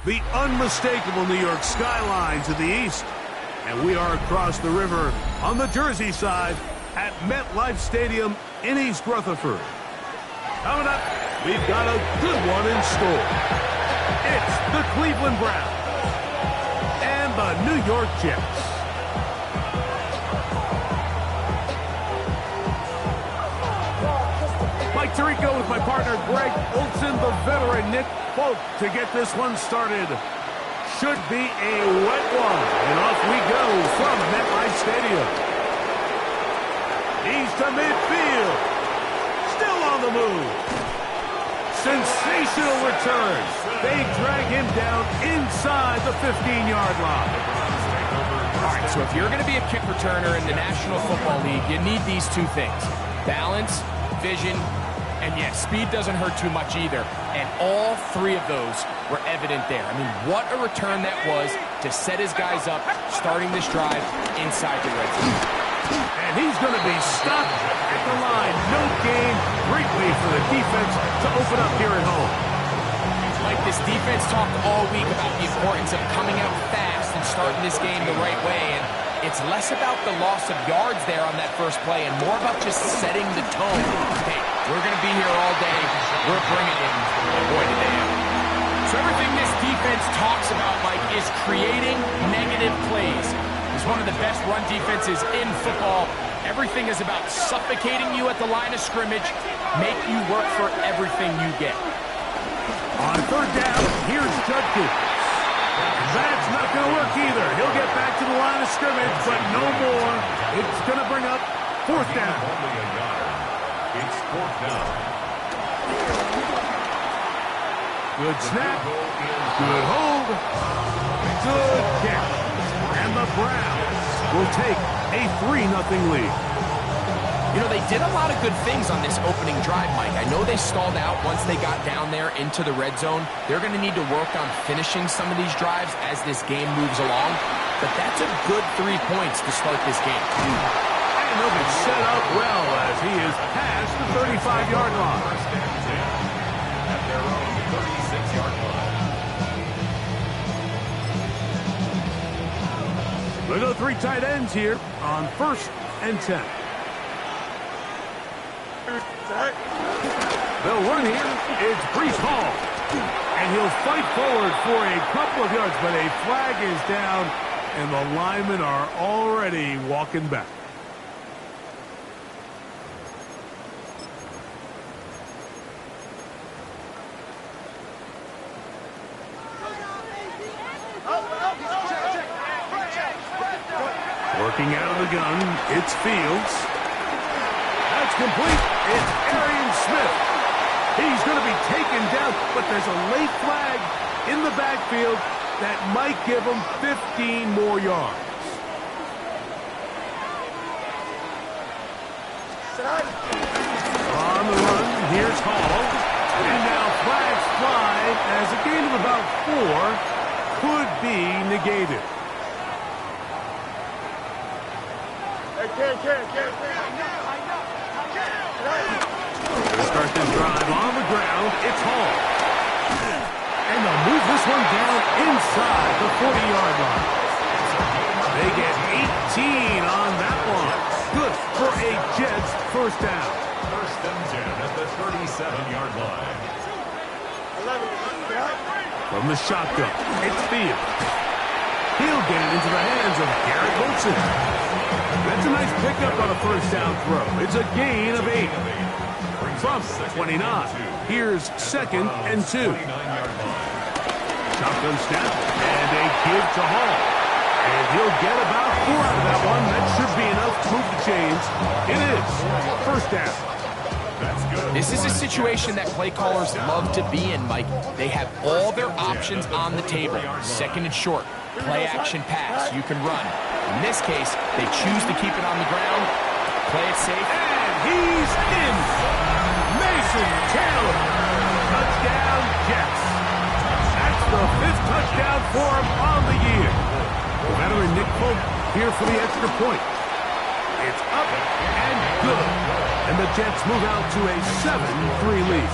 the unmistakable New York skyline to the east. And we are across the river on the Jersey side at MetLife Stadium in East Rutherford. Coming up, we've got a good one in store. It's the Cleveland Browns and the New York Jets. Mike Tirico with my partner Greg Olsen, the veteran Nick Folk to get this one started. Should be a wet one, and off we go from MetLife Stadium. He's to midfield. Still on the move. Sensational return. They drag him down inside the 15-yard line. All right, so if you're going to be a kick returner in the National Football League, you need these two things. Balance, vision, and yes, speed doesn't hurt too much either. And all three of those were evident there. I mean, what a return that was to set his guys up, starting this drive inside the red zone. And he's going to be stopped at the line. No gain. Great way for the defense to open up here at home. Like this defense talked all week about the importance of coming out fast and starting this game the right way. And it's less about the loss of yards there on that first play and more about just setting the tone. Hey, we're going to be here all day. We're bringing it. Boy, did they ever. So everything this defense talks about, Mike, is creating negative plays. It's one of the best run defenses in football. Everything is about suffocating you at the line of scrimmage, make you work for everything you get. On third down, here's Judkins. That's not going to work either. He'll get back to the line of scrimmage, but no more. It's going to bring up fourth down. It's fourth down. Good snap. Good hold. Good catch. And the Browns will take a 3-0 lead. You know, they did a lot of good things on this opening drive, Mike. I know they stalled out once they got down there into the red zone. They're going to need to work on finishing some of these drives as this game moves along. But that's a good 3 points to start this game. And they'll be set up well as he is past the 35-yard line. At their own 36-yard line. We'll go 3 tight ends here on 1st and 10. They'll run here. It's Breece Hall. And he'll fight forward for a couple of yards, but a flag is down, and the linemen are already walking back. Working out of the gun, it's Fields. That's complete. It's Arian Smith. He's going to be taken down, but there's a late flag in the backfield that might give him 15 more yards. On the run, here's Hall. And now flags fly as a gain of about 4 could be negated. To start this drive on the ground, it's Hall. And they'll move this one down inside the 40-yard line. They get 18 on that one. Good for a Jets first down. 1st and 10 at the 37-yard line. From the shotgun, it's Fields. He'll get it into the hands of Garrett Wilson. That's a nice pickup on a first down throw. It's a gain of 8. From 29, here's 2nd and 2. Shotgun snap and a give to Hall. And he'll get about 4 out of that one. That should be enough to move the chains. It is first down. This is a situation that play callers love to be in, Mike. They have all their options on the table. 2nd and short, play action pass, you can run. In this case, they choose to keep it on the ground, play it safe. And he's in. Mason Taylor. Touchdown, Jets. That's the 5th touchdown for him on the year. The veteran Nick Folk here for the extra point. It's up and good. And the Jets move out to a 7-3 lead.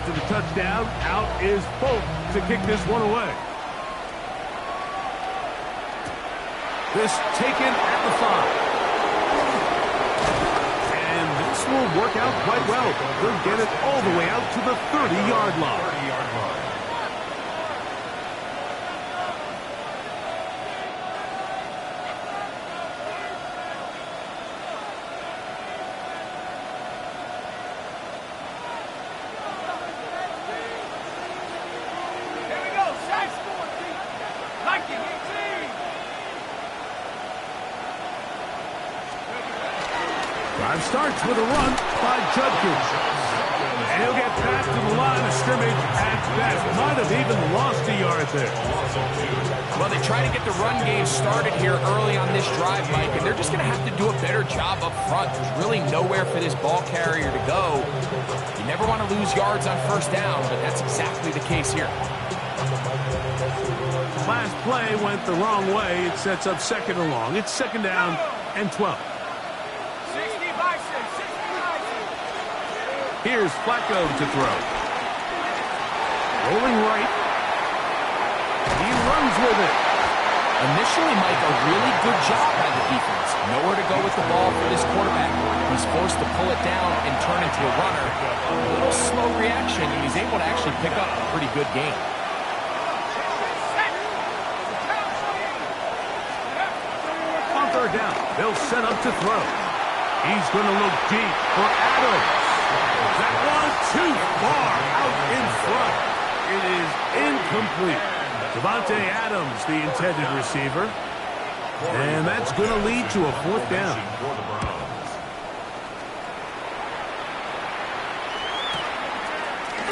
After the touchdown, out is Folk to kick this one away. This taken at the 5. And this will work out quite well. They'll get it all the way out to the 30-yard line. Drive starts with a run by Judkins. And he'll get past to the line of scrimmage at best. Might have even lost a yard there. Well, they try to get the run game started here early on this drive, Mike, and they're just going to have to do a better job up front. There's really nowhere for this ball carrier to go. You never want to lose yards on first down, but that's exactly the case here. Last play went the wrong way. It sets up second and long. It's second down and 12. Here's Flacco to throw. Rolling right. He runs with it. Initially, Mike, a really good job by the defense. Nowhere to go with the ball for this quarterback. He's forced to pull it down and turn into a runner. A little slow reaction, and he's able to actually pick up a pretty good game. On third down, they'll set up to throw. He's going to look deep for Adams. That one too far out in front. It is incomplete. Davante Adams, the intended receiver. And that's going to lead to a fourth down.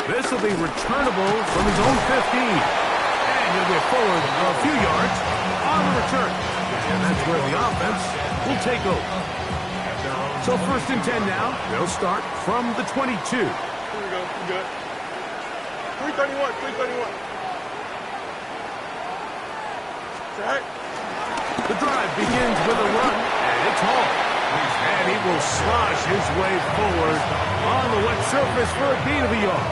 This will be returnable from his own 15. And he'll get forward a few yards on the return. And that's where the offense will take over. So first and 10 now. They'll start from the 22. Here we go. We good. 331. 331. Right. The drive begins with a run, and it's Hall. And he will slosh his way forward on the wet surface for a gain of a yard.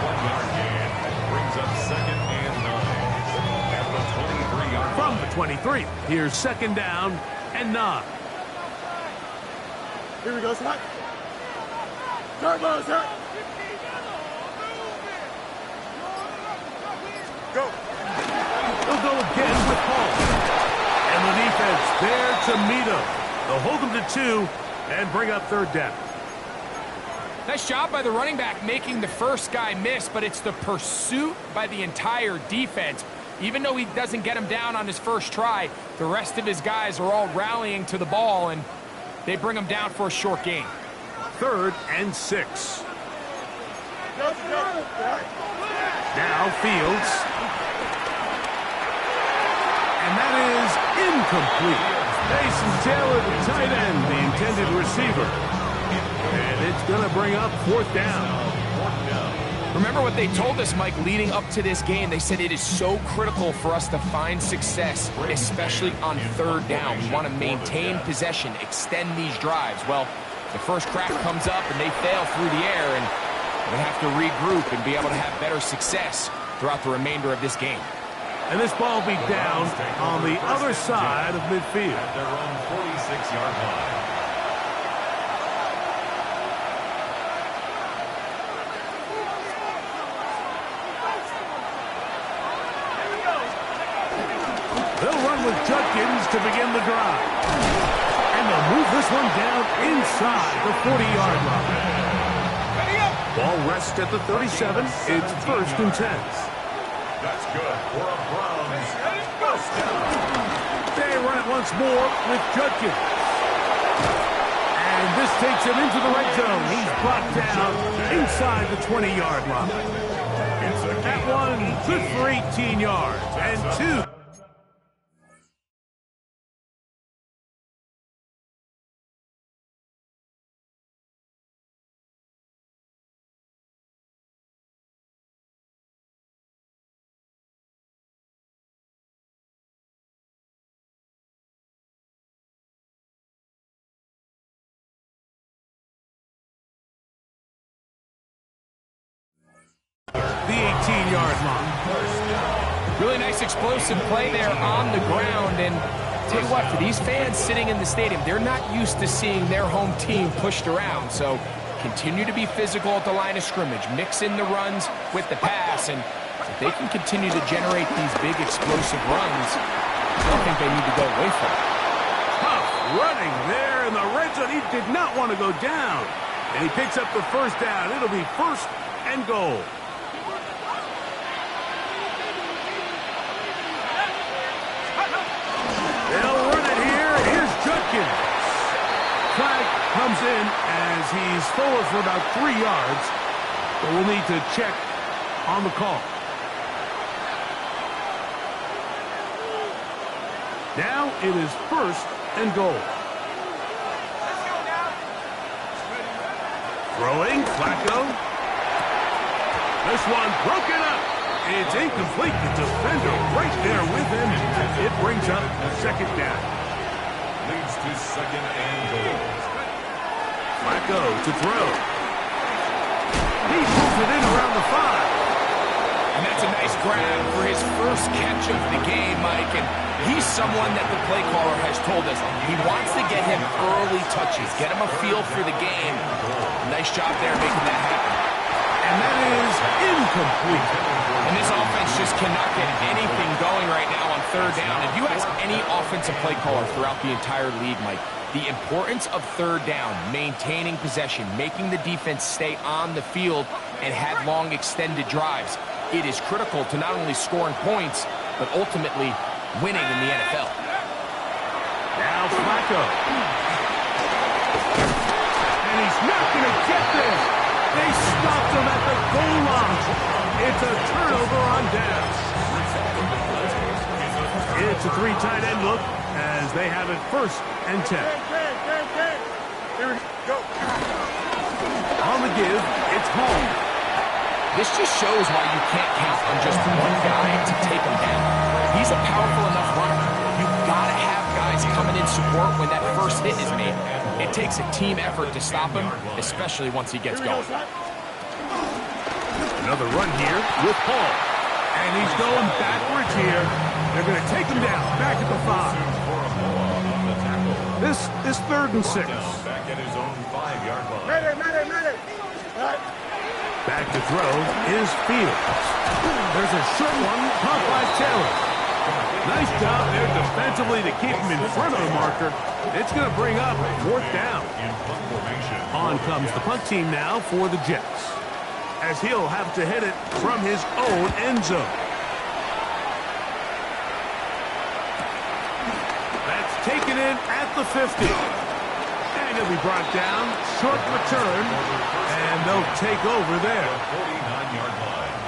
1 yard gain brings up second and 9 at the 23-yard line. From the 23, here's second down and 9. Here we go, Scott. Turbo, sir. Go. They'll go again with Hall. And the defense there to meet him. They'll hold him to 2 and bring up third down. Nice job by the running back making the first guy miss, but it's the pursuit by the entire defense. Even though he doesn't get him down on his first try, the rest of his guys are all rallying to the ball, and they bring him down for a short gain. Third and 6. Now Fields. And that is incomplete. Mason Taylor, the tight end, the intended receiver. And it's going to bring up fourth down. Remember what they told us, Mike, leading up to this game. They said it is so critical for us to find success, especially on third down. We want to maintain possession, extend these drives. Well, the first crack comes up and they fail through the air, and they have to regroup and be able to have better success throughout the remainder of this game. And this ball will be down on the other side of midfield. At their own 46-yard line. They'll run with Judkins to begin the drive. And they'll move this one down inside the 40-yard line. Ball rests at the 37. It's first and 10. That's good for a Browns first down. They run it once more with Judkins. And this takes him into the red zone. He's brought down inside the 20-yard line. That one good for 18 yards and 2. the 18-yard line. Really nice explosive play there on the ground. And tell you what, for these fans sitting in the stadium, they're not used to seeing their home team pushed around. So continue to be physical at the line of scrimmage. Mix in the runs with the pass. And if they can continue to generate these big explosive runs, I don't think they need to go away from it. Tough running there in the red zone. He did not want to go down. And he picks up the first down. It'll be 1st and goal. They'll run it here. Here's Judkins. Flag comes in as he's forward for about 3 yards. But we'll need to check on the call. Now it is 1st and goal. Throwing, Flacco. This one broken up. It's incomplete. The defender right there with him. It brings up 2nd down. Leads to 2nd and goal. Flacco to throw. He moves it in around the 5. And that's a nice grab for his first catch of the game, Mike. And he's someone that the play caller has told us he wants to get him early touches, get him a feel for the game. Nice job there making that happen. And that is incomplete. And this offense just cannot get anything going right now on 3rd down. If you ask any offensive play caller throughout the entire league, Mike, the importance of 3rd down, maintaining possession, making the defense stay on the field and have long extended drives, it is critical to not only scoring points, but ultimately winning in the NFL. Now Flacco. And he's not going to get this. They stopped him at the goal line. It's a turnover on down. It's a 3 tight end look as they have it 1st and 10. Here we go. On the give, it's Hall. This just shows why you can't count on just one guy to take him down. He's a powerful enough runner. You've got to have guys coming in support when that first hit is made. It takes a team effort to stop him, especially once he gets going. Another run here with Hall. And he's going backwards here. They're going to take him down, back at the 5. This is 3rd and 6. Back at his own 5-yard line. Medic. Back to throw is Fields. There's a short one caught by Taylor. Nice job there defensively to keep him in front of the marker. It's going to bring up 4th down. On comes the punt team now for the Jets, as he'll have to hit it from his own end zone. That's taken in at the 50. And he'll be brought down, short return, and they'll take over there. 49-yard line.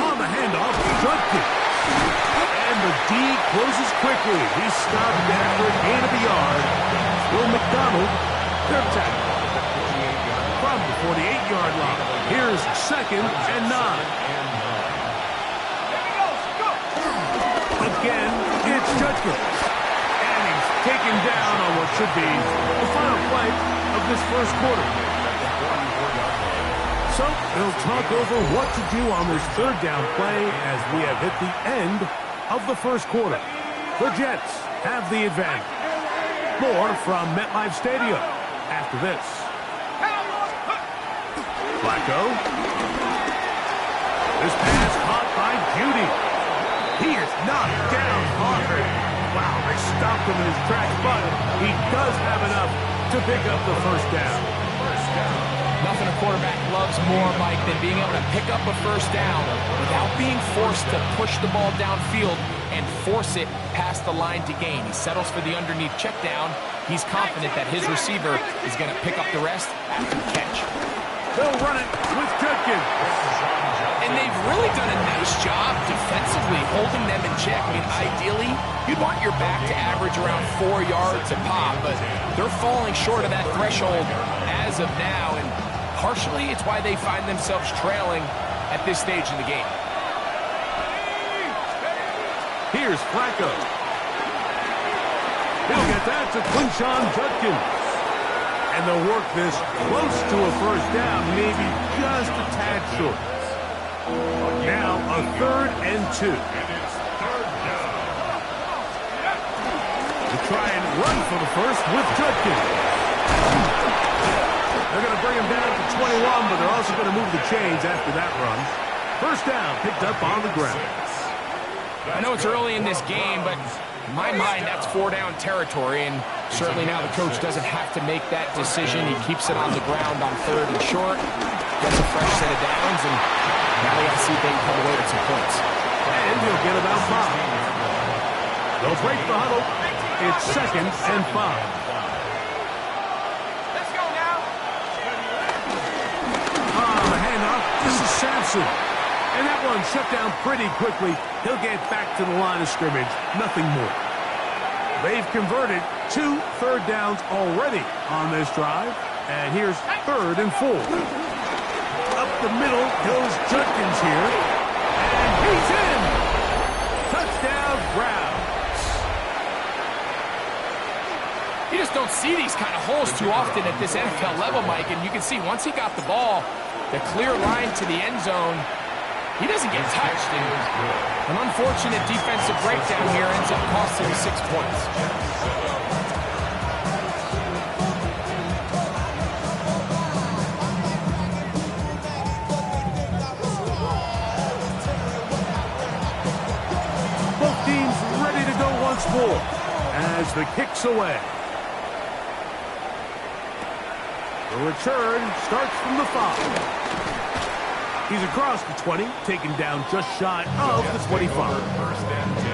On the handoff, Judkins. And the D closes quickly. He's stopped after a gain of a yard. Will McDonald, third tackle. From the 48-yard line. Here's 2nd and 9. Again, it's Judkins. And he's taken down on what should be the final play of this first quarter. So they'll talk over what to do on this 3rd down play as we have hit the end of the first quarter. The Jets have the advantage. More from MetLife Stadium after this. Flacco. This pass caught by Judy. He is knocked down hard. Wow, they stopped him in his tracks, but he does have enough to pick up the 1st down. Nothing a quarterback loves more, Mike, than being able to pick up a 1st down without being forced to push the ball downfield and force it past the line to gain. He settles for the underneath check down. He's confident that his receiver is going to pick up the rest after the catch. They'll run it with Judkins. And they've really done a nice job defensively holding them in check. I mean, ideally, you'd want your back to average around 4 yards a pop, but they're falling short of that threshold as of now, and partially it's why they find themselves trailing at this stage in the game. Here's Flacco. He'll get that to Quinshon Judkins. And they'll work this close to a first down, maybe just a tad short. Now a 3rd and 2. To try and run for the first with Judkins. They're going to bring him down to 21, but they're also going to move the chains after that run. First down, picked up on the ground. I know it's early in this game, but in my mind, that's 4-down territory, and certainly now the coach doesn't have to make that decision. He keeps it on the ground on 3rd and short, gets a fresh set of downs, and now they got to see if they can come away with some points. And he'll get about 5. They'll break the huddle. It's 2nd and 5. Let's go now. The handoff. This is Sampson. And that one shut down pretty quickly. He'll get back to the line of scrimmage. Nothing more. They've converted 2 third downs already on this drive. And here's 3rd and 4. Up the middle goes Judkins here. And he's in. Touchdown, Browns. You just don't see these kind of holes too often at this NFL level, Mike. And you can see once he got the ball, the clear line to the end zone, he doesn't get touched. And an unfortunate defensive breakdown here ends up costing him 6 points. Both teams ready to go once more as the kick's away. The return starts from the 5. He's across the 20, taken down just shy of the 25. First and 10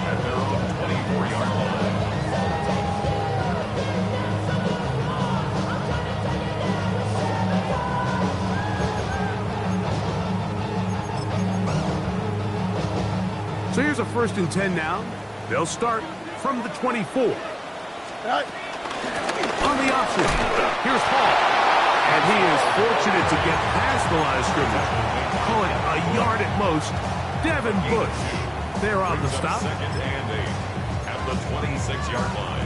at their own 24-yard line. So here's a 1st and 10 now. They'll start from the 24. On the option, here's Hall. And he is fortunate to get past the line of scrimmage. Call it a yard at most. Devin Bush. They're on the stop. 2nd and 8 at the 26-yard line.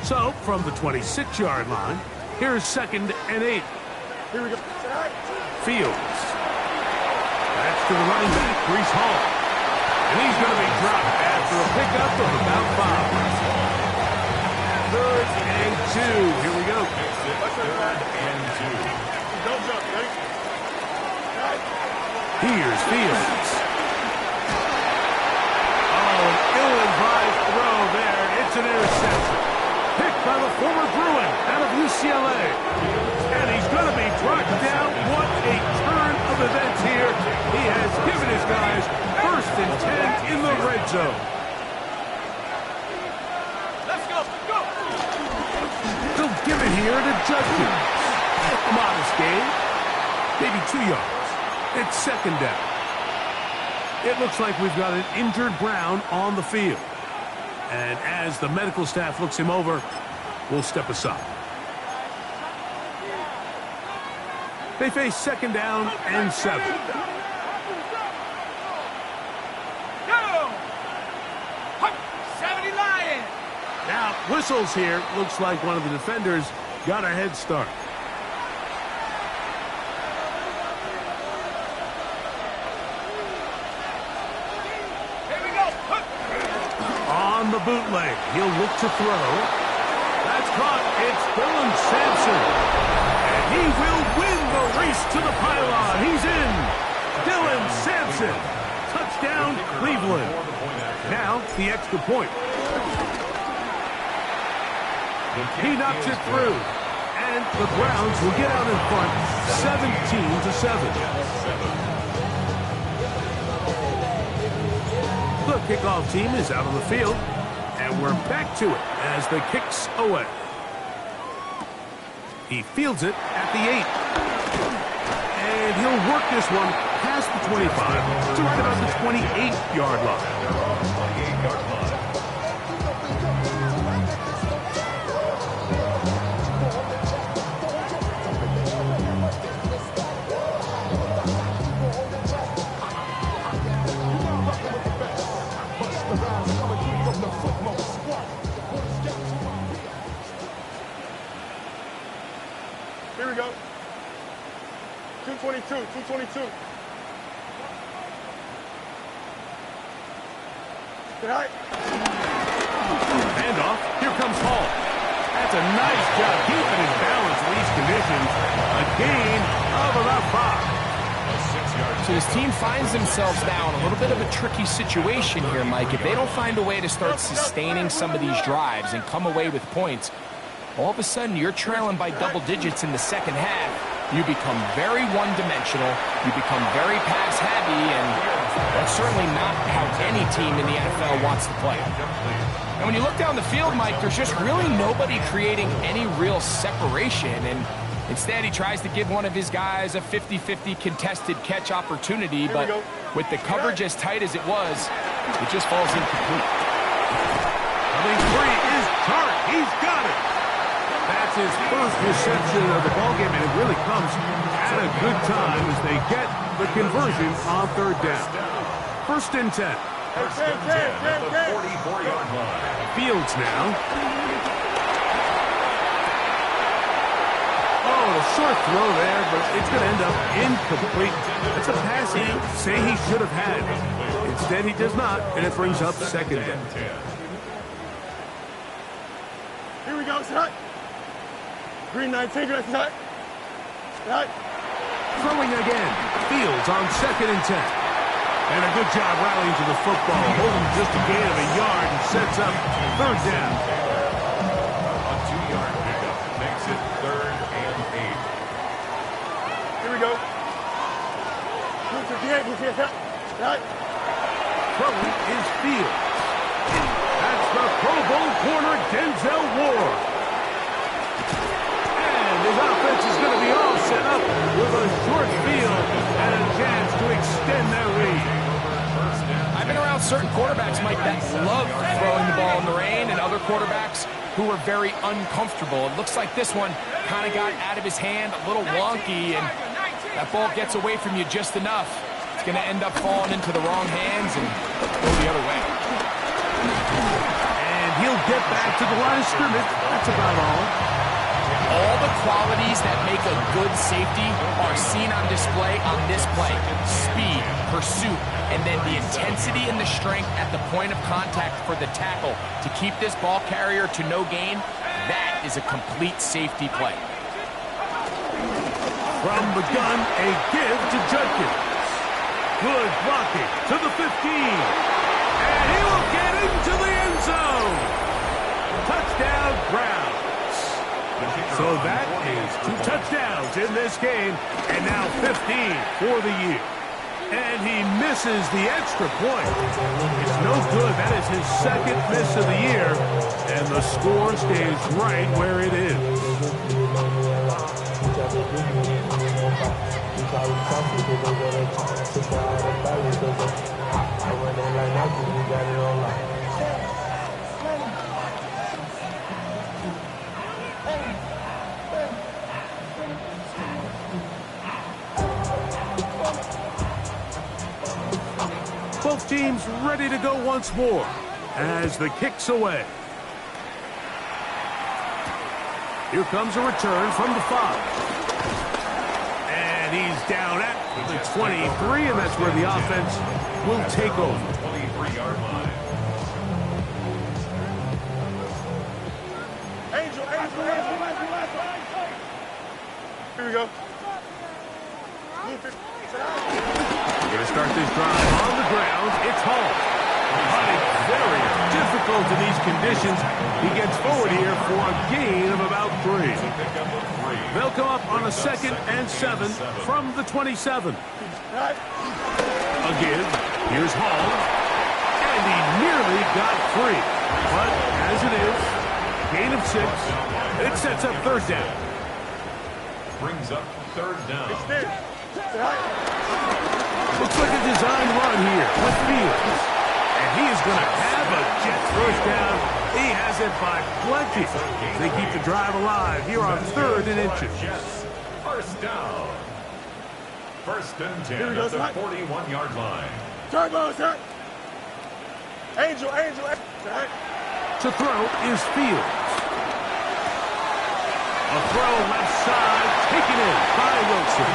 So, from the 26-yard line, here's 2nd and 8. Here we go. Fields. That's to the running back, Breece Hall. And he's going to be dropped after a pickup of about 5. 3rd and 2. Here we go. 3rd and 2. Don't jump, ready? Here's Fields. Oh, an ill-advised throw there. It's an interception. Picked by the former Bruin out of UCLA. And he's going to be brought down. What a turn of events here. He has given his guys 1st and 10 in the red zone. Let's go, go! They'll give it here to Judkins. A modest gain. Maybe 2 yards. It's 2nd down. It looks like we've got an injured Brown on the field. And as the medical staff looks him over, we'll step aside. They face 2nd down and 7. Go! 70 Lions! Now, whistles here. Looks like one of the defenders got a head start. On the bootleg, he'll look to throw. That's caught. It's Dylan Sampson. And he will win the race to the pylon. He's in. Dylan Sampson. Touchdown, Cleveland. Now, the extra point. He knocks it through. And the Browns will get out in front 17-7. The kickoff team is out on the field, and we're back to it as the kick's away. He fields it at the 8. And he'll work this one past the 25 to right about the 28-yard line. 222. Good night. Handoff. Here comes Hall. That's a nice job keeping his balance in these conditions. A gain of about 5. So this team finds themselves now in a little bit of a tricky situation here, Mike. If they don't find a way to start sustaining some of these drives and come away with points, all of a sudden you're trailing by double digits in the second half. You become very one-dimensional. You become very pass-heavy, and that's certainly not how any team in the NFL wants to play. And when you look down the field, Mike, there's just really nobody creating any real separation, and instead, he tries to give one of his guys a 50-50 contested catch opportunity, but with the coverage as tight as it was, it just falls incomplete. Coming free is Tart. He's got it. That's his first reception of the ballgame, and it really comes at a good time as they get the conversion on third down. First and 10. First and 10 at the 44-yard line. Fields now. Oh, a short throw there, but it's going to end up incomplete. That's a pass he say he should have had. Instead, he does not, and it brings up second down. Here we go, tonight. Green 19, green tonight. Throwing again. Fields on second and 10. And a good job rallying to the football. Holding just a gain of a yard and sets up third down. A 2-yard pickup makes it 3rd and 8. Here we go. Throwing is Fields. That's the Pro Bowl corner, Denzel Ward. And his offense is going to be all set up with a short field and a chance to extend their lead. I've been around certain quarterbacks, Mike, that love throwing the ball in the rain, and other quarterbacks who are very uncomfortable. It looks like this one kind of got out of his hand, a little wonky, and that ball gets away from you just enough. It's going to end up falling into the wrong hands and go the other way. And he'll get back to the line of scrimmage. That's about all. All the qualities that make a good safety are seen on display on this play. Speed, pursuit, and then the intensity and the strength at the point of contact for the tackle to keep this ball carrier to no gain. That is a complete safety play. From the gun, a give to Judkins. Good blocking to the 15. And he will get into the end zone. Touchdown, Browns. So that is 2 touchdowns in this game, and now 15 for the year. And he misses the extra point. It's no good. That is his second miss of the year, and the score stays right where it is. Both teams ready to go once more as the kick's away. Here comes a return from the 5. And he's down at the 23, and that's where the offense will take over. 23-yard line. Angel. Here we go. We're going to start this drive on the ground. It's Hall. But it's very difficult in these conditions. He gets forward here for a gain of about 3. They'll come up on a 2nd and 7 from the 27. A give. Here's Hall. And he nearly got free. But as it is, gain of 6. It sets up third down. Brings up third down. Looks like a design run here with Fields. And he is going to have a Jets first down. He has it by plenty. They keep the drive alive here on 3rd and inches. Jets, first down. 1st and 10 at the 41-yard line. Turbo, sir. Angel. To throw is Fields. A throw left side, taken in by Wilson.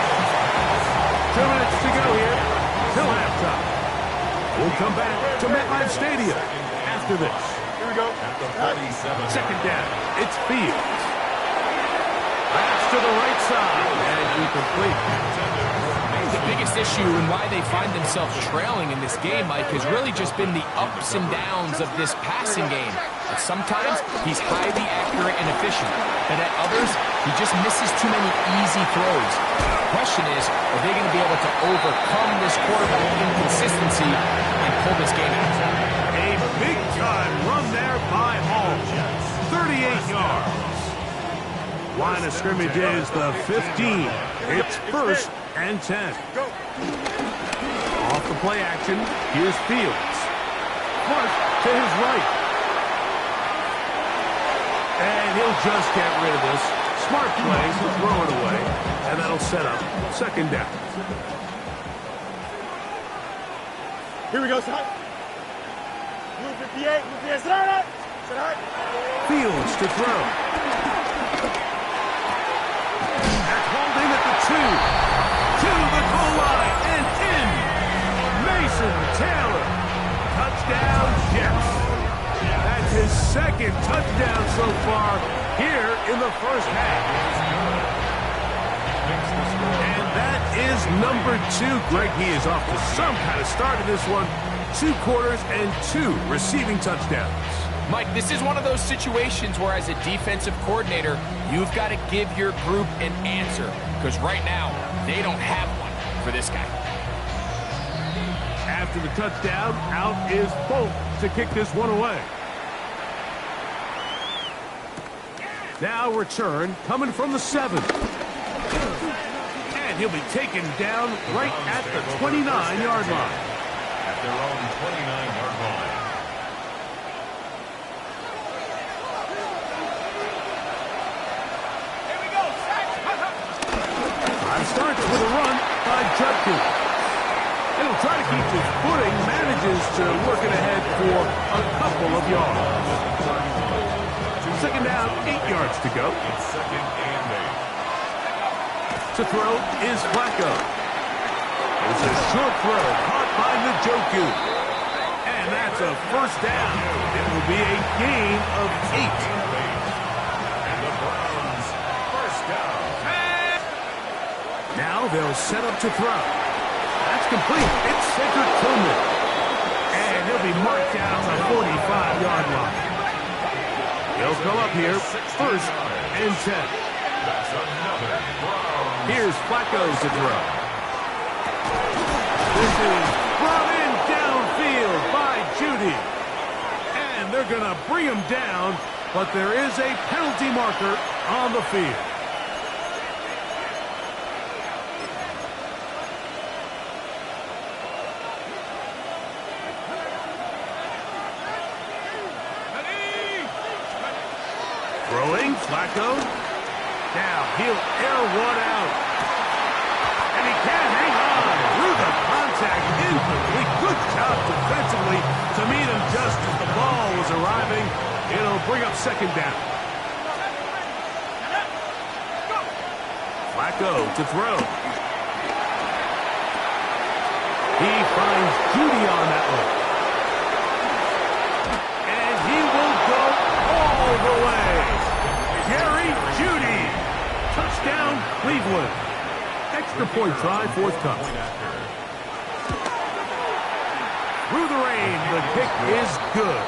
come back to MetLife Stadium after this. Here we go. At the 47. Second down. It's Fields. That's to the right side. And incomplete. The biggest issue and why they find themselves trailing in this game, Mike, has really just been the ups and downs of this passing game. But sometimes he's highly accurate and efficient, but at others, he just misses too many easy throws. The question is, are they going to be able to overcome this quarterback inconsistency and pull this game out? A big-time run there by Hall. 38 yards. Line of scrimmage is the 15. It's first and 10. Off the play action, here's Fields. Clark to his right. And he'll just get rid of this. Smart play to throw it away. And that'll set up second down. Here we go, sit high. Blue 58, blue 58, sit high. Sit high. Fields to throw. That's holding at the 2. To the goal line and in. Mason Taylor. Touchdown, Jets. That's his second touchdown so far here in the first half. And that is number 2. Greg, he is off to some kind of start in this one. 2 quarters and 2 receiving touchdowns. Mike, this is one of those situations where as a defensive coordinator, you've got to give your group an answer. Because right now, they don't have one for this guy. After the touchdown, out is Bolt to kick this one away. Now return coming from the 7. And he'll be taken down right at the 29-yard line. At their own 29-yard line. Starts with a run by Judkins. He'll try to keep his footing, manages to work it ahead for a couple of yards. Second down, 8 yards to go. It's second and 8. To throw is Flacco. It's a short throw caught by Njoku. And that's a first down. It will be a gain of 8. And the Browns, first down. Now they'll set up to throw. That's complete. It's Cedric Tillman. And he'll be marked down the 45-yard line. He'll come up here, first and 10. That's another Browns. Here's Flacco to throw. This is brought in downfield by Judy. And they're going to bring him down, but there is a penalty marker on the field. Throwing, Flacco. Now he'll air one out. And he can't hang on through the contact. Incomplete. Good job defensively to meet him just as the ball was arriving. It'll bring up second down. Flacco to throw. He finds Judy on that one. And he will go all the way. Jerry Judy. Touchdown, Cleveland. Extra point try, forthcoming. Through the rain, the kick is good.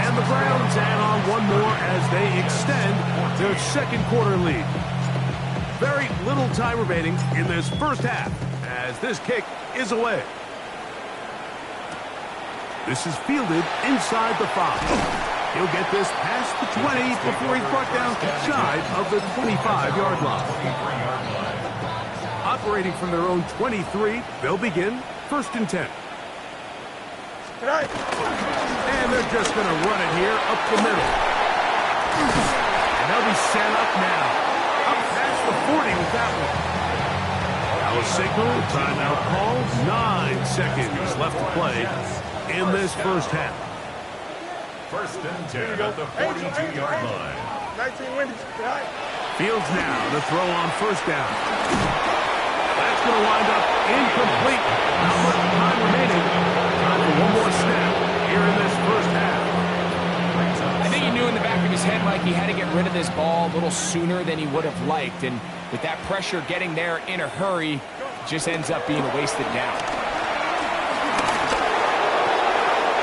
And the Browns add on one more as they extend their second quarter lead. Very little time remaining in this first half as this kick is away. This is fielded inside the 5. He'll get this past the 20 before he's brought down shy of the 25-yard line. Operating from their own 23, they'll begin first and 10. And they're just going to run it here up the middle. And they'll be set up now. Up past the 40 with that one. Now a signal, timeout call, 9 seconds left to play in this first half. First and 10 at the 42-yard line. 19 Wendy's. Fields now to throw on first down. That's going to wind up incomplete. Not much time remaining. Time for head like he had to get rid of this ball a little sooner than he would have liked. And with that pressure getting there in a hurry, it just ends up being a wasted down.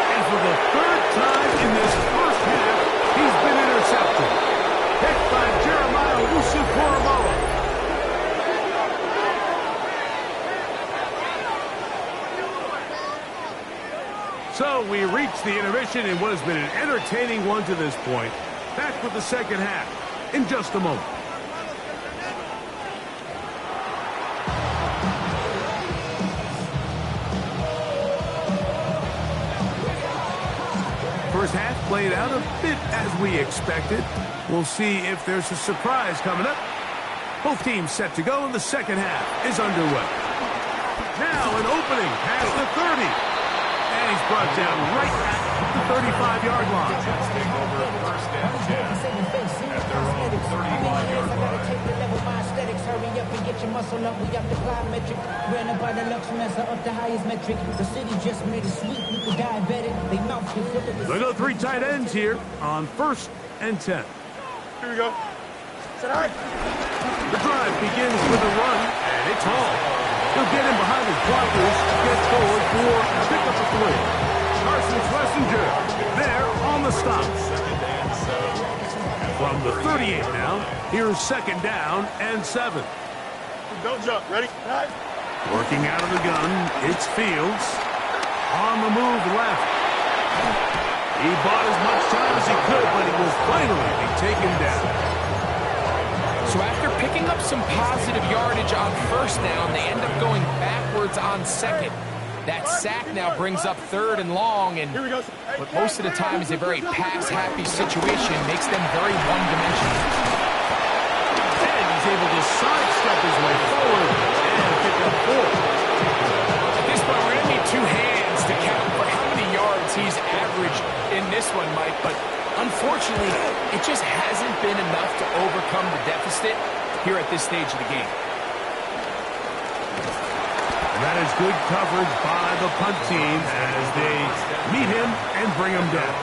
And for the third time in this first half, he's been intercepted. Picked by Jeremiah Owusu-Koramoah. So we reach the intermission in what has been an entertaining one to this point. Back with the second half in just a moment. First half played out a bit as we expected. We'll see if there's a surprise coming up. Both teams set to go, and the second half is underway. Now an opening past the 30. And he's brought down right at the 35-yard line. Take over first and 10 at their own 35-yard line. Hurry up and get your muscle up. We got the plyometric. Ran up by the Luxemessa up the highest metric. The city just made it sweet with the diabetic. They mouth you full of the... They go three tight ends here on first and 10. Here we go. Set high. The drive begins with a run, and it's Hall. He'll get in behind his blockers to get forward for a pickup of 3. Carson Schlesinger there on the stop. From the 38 now, here's second down and 7. Don't jump. Ready? Right. Working out of the gun, it's Fields. On the move left. He bought as much time as he could, but he will finally be taken down. So after picking up some positive yardage on first down, they end up going backwards on second. That sack now brings up third and long, and what most of the time is a very pass-happy situation, makes them very one-dimensional. And he's able to sidestep his way forward and pick up 4. At this point, we're going to need 2 hands to count for how many yards he's averaged in this one, Mike, but unfortunately, it just hasn't been enough to overcome the deficit here at this stage of the game. And that is good coverage by the punt team as they meet him and bring him down.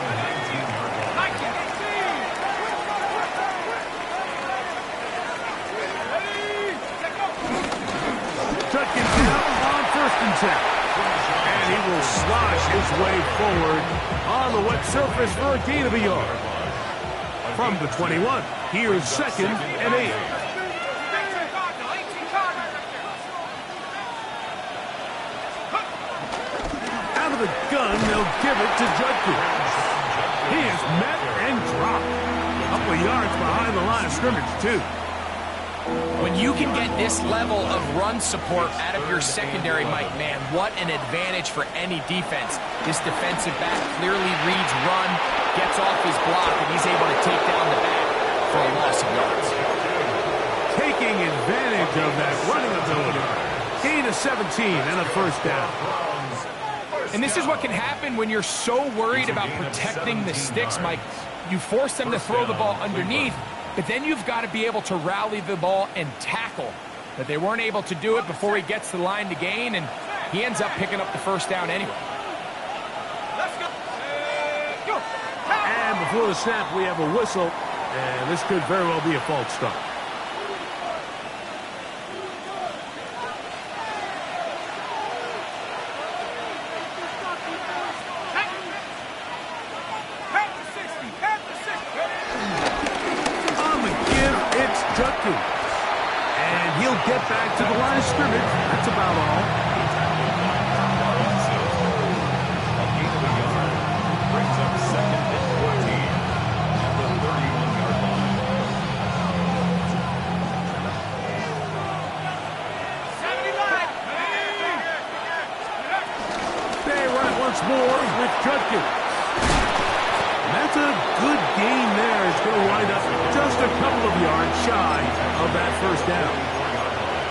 Judkins down on first and 10. And he will slosh his way forward on the wet surface for a gain of a yard. From the 21, here's second and 8. Out of the gun, they'll give it to Judkins. He is met and dropped. A couple of yards behind the line of scrimmage, too. When you can get this level of run support out of your secondary, Mike, man, what an advantage for any defense. This defensive back clearly reads run, gets off his block, and he's able to take down the back for a loss of yards. Taking advantage of that running ability. Gain of 17 and a first down. And this is what can happen when you're so worried about protecting the sticks, Mike. You force them to throw the ball underneath, but then you've got to be able to rally the ball and tackle. But they weren't able to do it before he gets to the line to gain, and he ends up picking up the first down anyway. And before the snap, we have a whistle, and this could very well be a false start. And he'll get back to the line of scrimmage. That's about all. A gain of a yard brings up second and 14 at the 31-yard line. They run it once more with Judkins. And that's a good gain there. It's going to wind up just a couple of yards shy of that first down.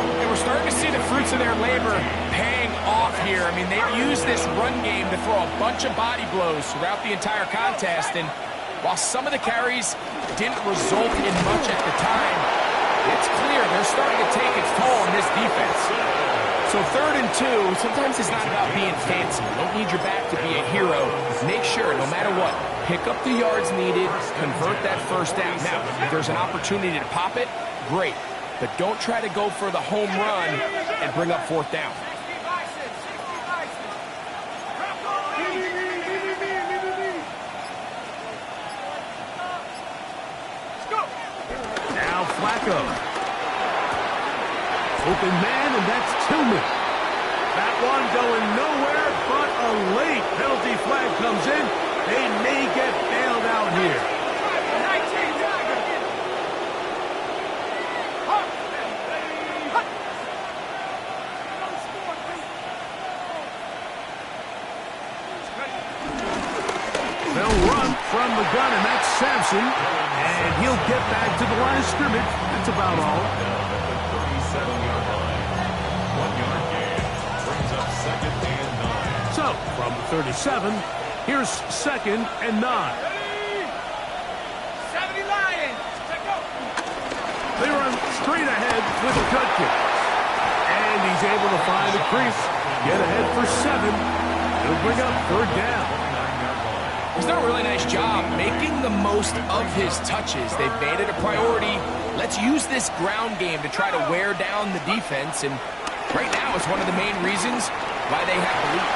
And we're starting to see the fruits of their labor paying off here. I mean, they've used this run game to throw a bunch of body blows throughout the entire contest. And while some of the carries didn't result in much at the time, it's clear they're starting to take its toll on this defense. So 3rd and 2, sometimes it's not about being fancy. You don't need your back to be a hero. Make sure, no matter what, pick up the yards needed, convert that first down. Now, if there's an opportunity to pop it, great. But don't try to go for the home run and bring up 4th down. Now Flacco. Open man, and that's Tillman. That one going nowhere, but a late penalty flag comes in. They may get bailed out here. They'll run from the gun, and that's Sampson. And he'll get back to the line of scrimmage. That's about all. 37-yard line. 1-yard gain. Brings up 2nd and 9. So, from the 37, here's 2nd and 9. 70 Lions. Check go. They run straight ahead with Judkins. And he's able to find the crease. Get ahead for 7. He'll bring up 3rd down. He's done a really nice job making the most of his touches. They've made it a priority. Let's use this ground game to try to wear down the defense. And right now it's one of the main reasons why they have the lead.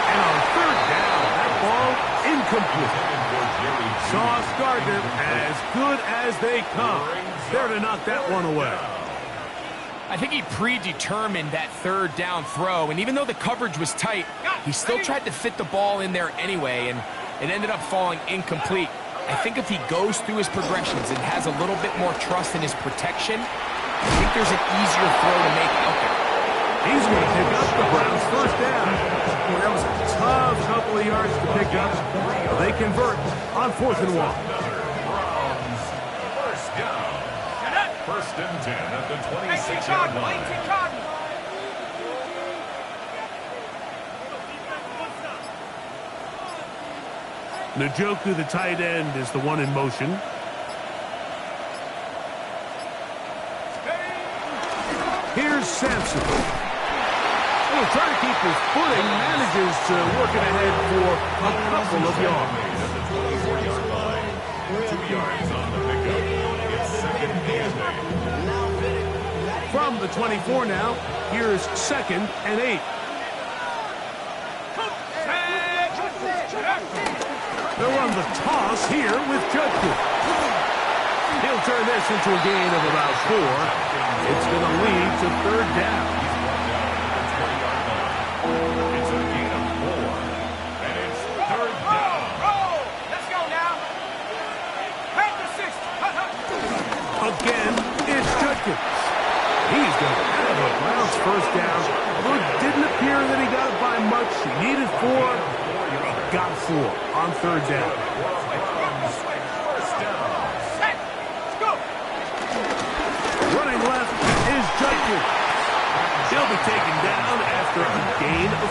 And on 3rd down, that ball incomplete. Sauce Gardner, as good as they come. There to knock that one away. I think he predetermined that 3rd down throw. And even though the coverage was tight, he still tried to fit the ball in there anyway. And it ended up falling incomplete. I think if he goes through his progressions and has a little bit more trust in his protection, I think there's an easier throw to make out there. He's going to pick up the Browns' 1st down. Boy, that was a tough couple of yards to pick up. They convert on 4th and 1. Browns, 1st down. 1st and 10 at the 26-yard line. Njoku, the tight end, is the one in motion. Here's Sampson. He'll try to keep his footing, manages to work it ahead for a couple of yards. At the 24-yard line. 2 yards on the pickup. It's 2nd and 8. From the 24 now, here's 2nd and 8. They'll run the toss here with Judkins. He'll turn this into a gain of about 4. It's going to lead to 3rd down. It's a gain of 4. And it's 3rd down. Let's go now. Back to 6. Again, it's Judkins. He's going to have a Browns 1st down. But it didn't appear that he got it by much. He needed 4. Got 4 on 3rd down. Running left is Judkins. He'll be taken down after a gain of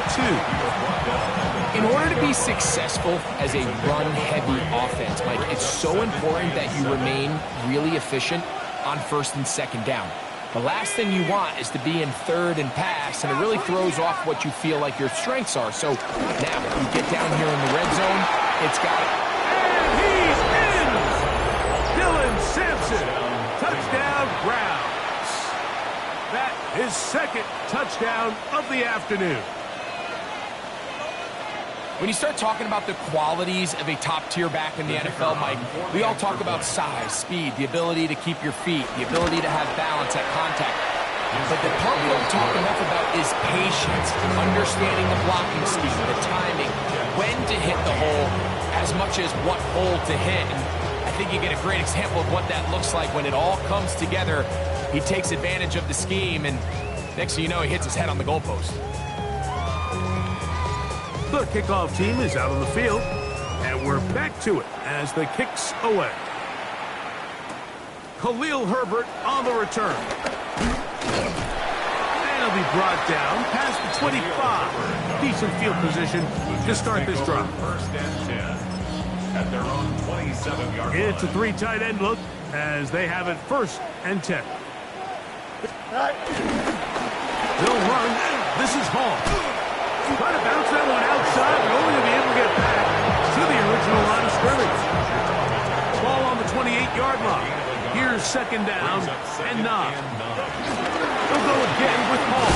2. In order to be successful as a run-heavy offense, Mike, it's so important that you remain really efficient on 1st and 2nd down. The last thing you want is to be in 3rd and pass, and it really throws off what you feel like your strengths are. So now, if you get down here in the red zone, it's got it. And he's in! Dylan Sampson, touchdown Browns. That is 2nd touchdown of the afternoon. When you start talking about the qualities of a top-tier back in the NFL, Mike, we all talk about size, speed, the ability to keep your feet, the ability to have balance at contact. But the part we don't talk enough about is patience, understanding the blocking scheme, the timing, when to hit the hole, as much as what hole to hit. And I think you get a great example of what that looks like when it all comes together. He takes advantage of the scheme, and next thing you know, he hits his head on the goalpost. The kickoff team is out on the field, and we're back to it as the kick's away. Khalil Herbert on the return. And he'll be brought down past the 25. Decent field position to start this drive. 1st and 10 at their own 27-yard line. It's a 3 tight end look as they have it 1st and 10. They'll run This is Hall. Trying to bounce that one outside, but only to be able to get back to the original line of scrimmage. Ball on the 28-yard line. Here's second down and 9. He'll go again with Hall.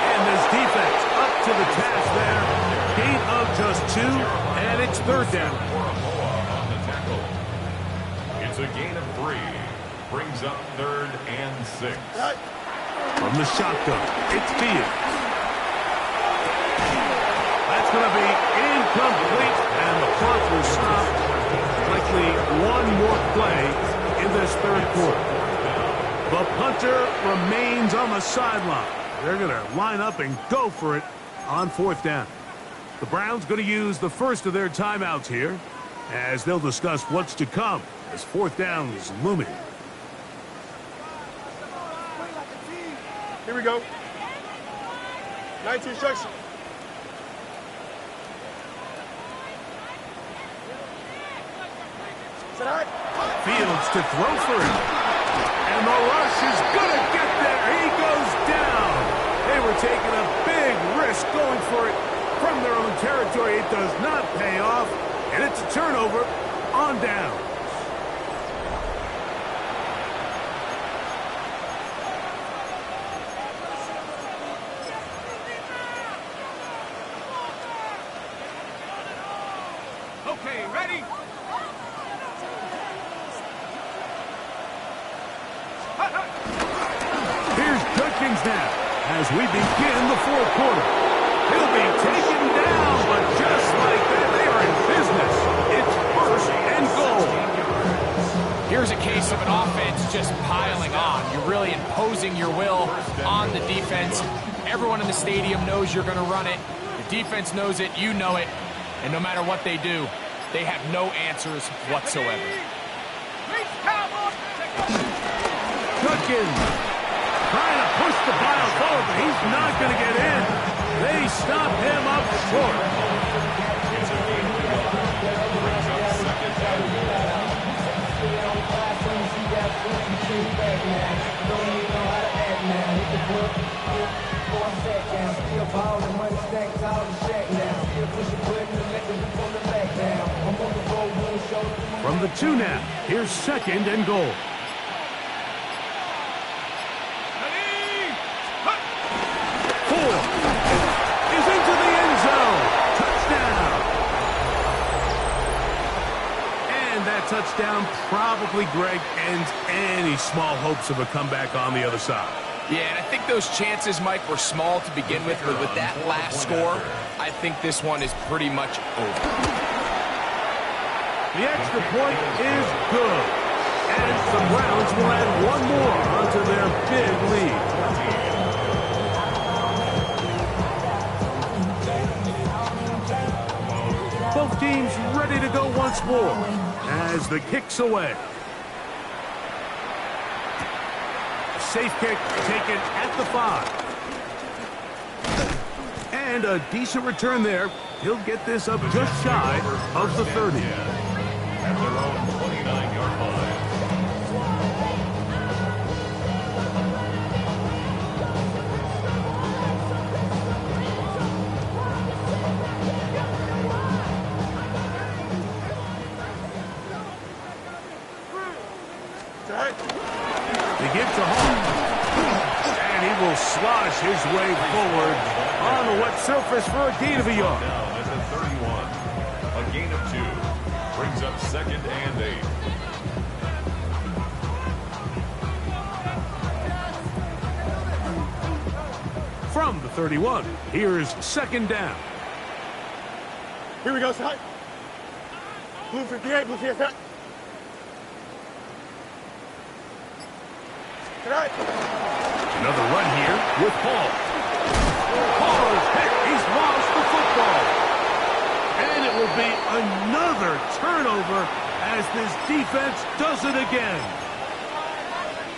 And this defense up to the task there. Gain of just 2, and it's third down. On the tackle. It's a gain of 3. Brings up 3rd and 6. From the shotgun, it's Fields. That's going to be incomplete, and the clock will stop. Likely one more play in this third quarter. The punter remains on the sideline. They're going to line up and go for it on 4th down. The Browns going to use the first of their timeouts here as they'll discuss what's to come as 4th down is looming. Here we go. 19 instruction. Set out. Fields to throw for it. And the rush is going to get there. He goes down. They were taking a big risk going for it from their own territory. It does not pay off. And it's a turnover on down. Okay, ready? Here's Judkins now as we begin the 4th quarter. He'll be taken down, but just like that, they are in business. It's 1st and goal. Here's a case of an offense just piling on. You're really imposing your will on the defense. Everyone in the stadium knows you're going to run it. The defense knows it. You know it. And no matter what they do, they have no answers whatsoever. Judkins trying to push the pile forward, but he's not going to get in. They stop him up short. It's a gain of 1. Brings up 2nd down. From the 2 now, here's 2nd and goal. Is into the end zone. Touchdown. And that touchdown probably, Greg, ends any small hopes of a comeback on the other side. Yeah, and I think those chances, Mike, were small to begin with, but with that last score, I think this one is pretty much over. The extra point is good. And the Browns will add one more onto their big lead. Both teams ready to go once more as the kick's away. Safe kick taken at the 5. And a decent return there. He'll get this up just shy of the 30. At their own 29-yard line. They give to Hall. And he will slosh his way forward on the wet surface for a gain of a yard. Down at the 31. A gain of 2. Brings up 2nd and 8. From the 31, here's 2nd down. Here we go, son. Blue 58, blue 58. Tonight. Another run here with Hall. Hall is hit. He's lost the football. And it will be another turnover as this defense does it again.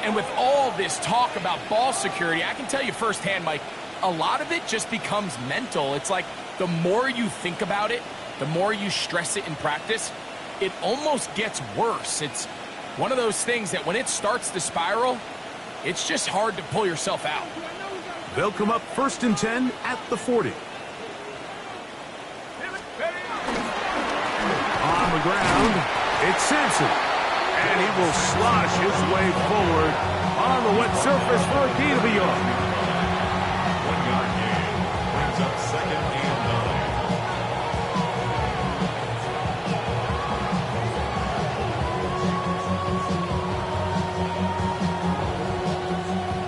And with all this talk about ball security, I can tell you firsthand, Mike, a lot of it just becomes mental. It's like the more you think about it, the more you stress it in practice, it almost gets worse. It's one of those things that when it starts to spiral, it's just hard to pull yourself out. They'll come up 1st and 10 at the 40. On the ground, it's Sampson. And he will slosh his way forward on the wet surface for a gain of a yard. 1 yard gain brings up 2nd and 9.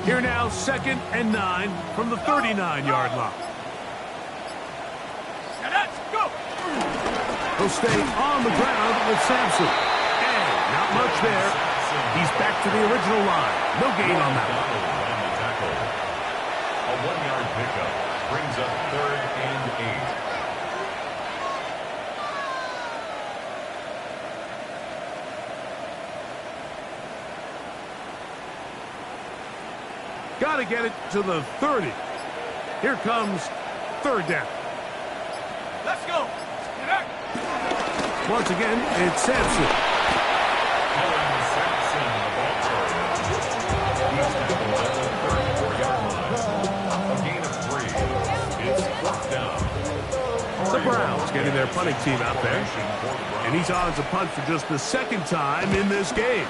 Here now, 2nd and 9 from the 39-yard line. He'll stay on the ground with Sampson. And not much there. He's back to the original line. No gain on that one. A 1-yard pickup brings up 3rd and 8. Got to get it to the 30. Here comes 3rd down. Let's go. Once again, it's Sampson. Colin Sampson, the ball carrier. He's tackled at the 34-yard line. A gain of 3. It's 4th down. The Browns getting their punting team out there. And he's on to punt for just the 2nd time in this game.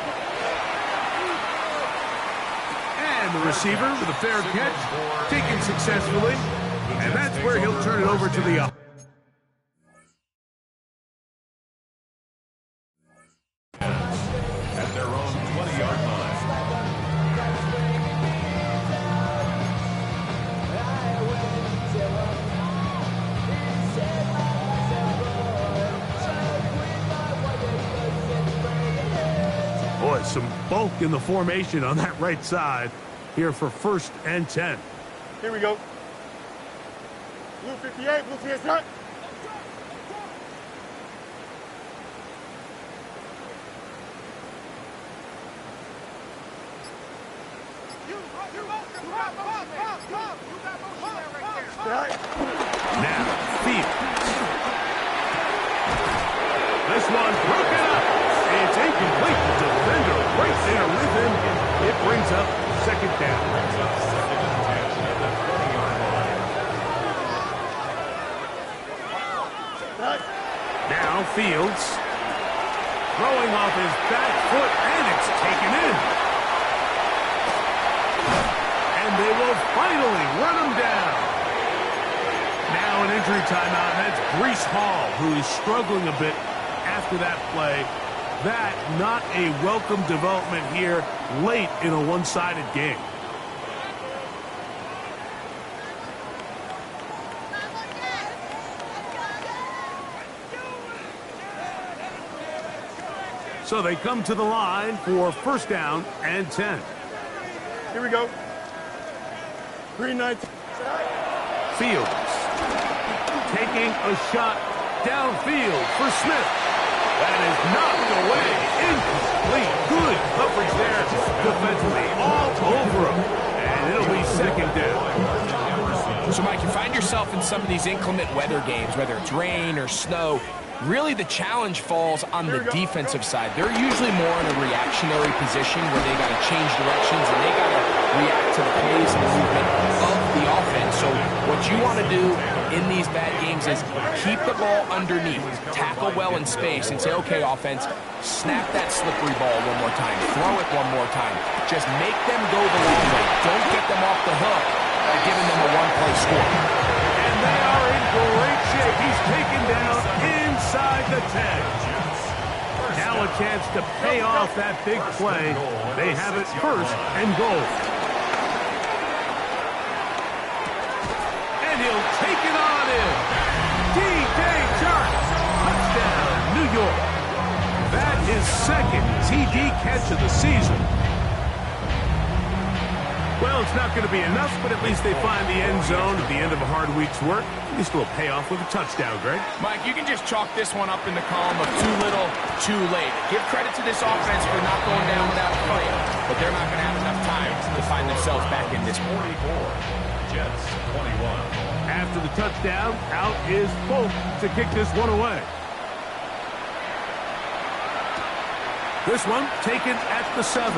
And the receiver with a fair catch, taken successfully. And that's where he'll turn it over to the offense. At their own 20-yard line. Boy, some bulk in the formation on that right side here for 1st and 10. Here we go. Blue 58, blue 58. Now, Fields. This one broken up. It's incomplete. The defender right there with him. It brings up 2nd down. Brings up 2nd and 10 at the 20-yard line. Now Fields throwing off his back foot, and it's taken in. And they will finally run him down. Now an injury timeout, and that's Breece Hall, who is struggling a bit after that play. That not a welcome development here late in a one-sided game. So they come to the line for 1st down and 10. Here we go. Green 19. Fields taking a shot downfield for Smith. That is knocked away. Incomplete. Good coverage there defensively. All over him. And it'll be 2nd down. So, Mike, you find yourself in some of these inclement weather games, whether it's rain or snow. Really, the challenge falls on the defensive side. They're usually more in a reactionary position where they got to change directions and they got to react to the plays and the movement of the offense. So what you want to do in these bad games is keep the ball underneath, tackle well in space, and say, okay, offense, snap that slippery ball one more time, throw it one more time. Just make them go the long way. Don't get them off the hook by giving them a one-play score. And they are in great shape. He's taken down inside the 10. Now a chance to pay off that big play. They have it 1st and goal. And he'll take it on in. D.J. Chark. Touchdown, New York. That is 2nd TD catch of the season. Well, it's not going to be enough, but at least they find the end zone at the end of a hard week's work. At least it'll pay off with a touchdown, Greg. Mike, you can just chalk this one up in the column of too little, too late. Give credit to this offense for not going down without a fight, but they're not going to have enough time to find themselves back in this 44. Jets 21. After the touchdown, out is Folk to kick this one away. This one taken at the 7.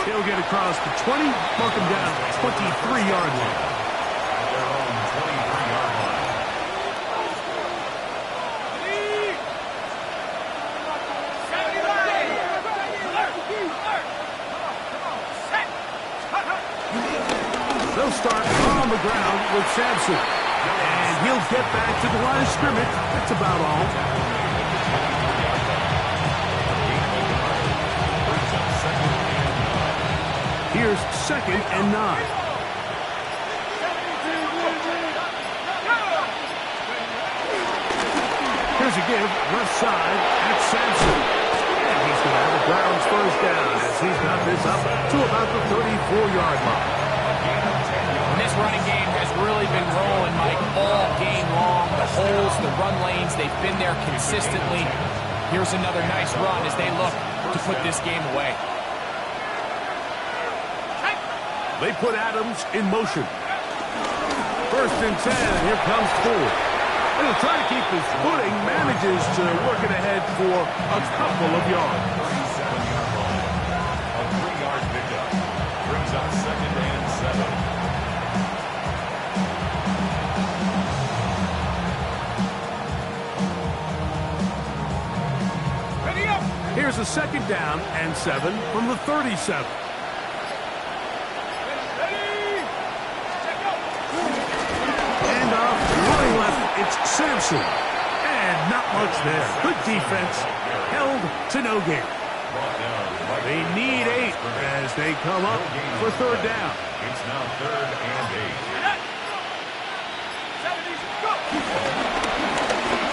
He'll get across the 20, mark him down at the 23-yard line. At their own 23-yard line. They'll start on the ground with Sampson. And he'll get back to the line of scrimmage. That's about all. Here's 2nd and 9. Here's a give, left side at Sampson. And he's going to have a Browns first down as he's got this up to about the 34-yard line. And this running game has really been rolling, Mike, all game long. The holes, the run lanes, they've been there consistently. Here's another nice run as they look to put this game away. They put Adams in motion. 1st and 10. Here comes Ford. And he'll try to keep his footing. Manages to work it ahead for a couple of yards. 37-yard line. A 3-yard pickup. Brings up 2nd and 7. Here's a 2nd down and 7 from the 37. And off, running left, it's Sampson. And not much there. Good defense. Held to no gain. They need 8 as they come up for 3rd down. It's now 3rd and 8.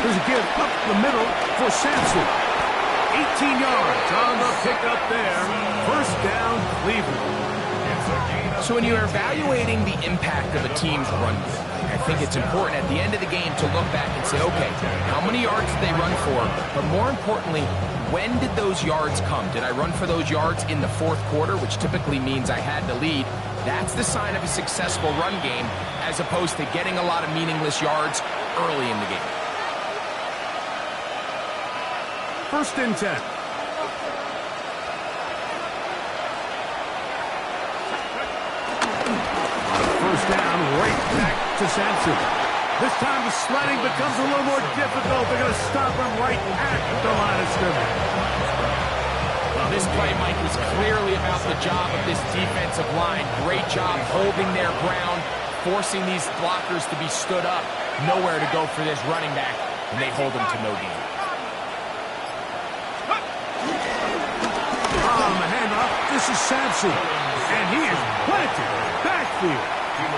There's a give up the middle for Sampson. 18 yards on the pickup there. 1st down, Cleveland. So when you're evaluating the impact of a team's run game, I think it's important at the end of the game to look back and say, okay, how many yards did they run for? But more importantly, when did those yards come? Did I run for those yards in the 4th quarter, which typically means I had the lead? That's the sign of a successful run game, as opposed to getting a lot of meaningless yards early in the game. 1st and 10. First down, right back to Sampson. This time the sledding becomes a little more difficult. They're going to stop him right at the line of scrimmage. Well, this play, Mike, was clearly about the job of this defensive line. Great job holding their ground, forcing these blockers to be stood up. Nowhere to go for this running back, and they hold him to no gain. On the handoff, this is Sampson. And he is planted backfield.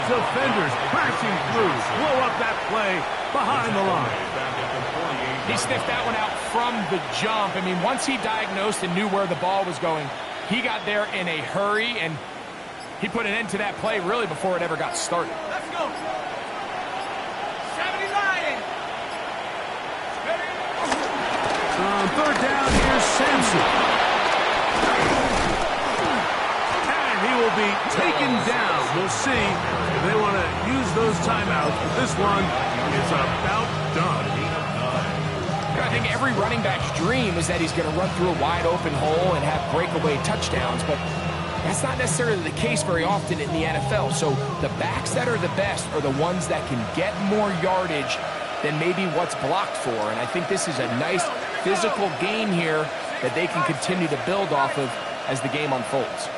Defenders crashing through. Blow up that play behind the line. He sniffed that one out from the jump. I mean, once he diagnosed and knew where the ball was going, he got there in a hurry, and he put an end to that play really before it ever got started. Let's go. 70 Lions. On 3rd down, here's Sampson. He will be taken down. We'll see if they want to use those timeouts. But this one is about done. I think every running back's dream is that he's going to run through a wide open hole and have breakaway touchdowns, but that's not necessarily the case very often in the NFL. So the backs that are the best are the ones that can get more yardage than maybe what's blocked for. And I think this is a nice physical game here that they can continue to build off of as the game unfolds.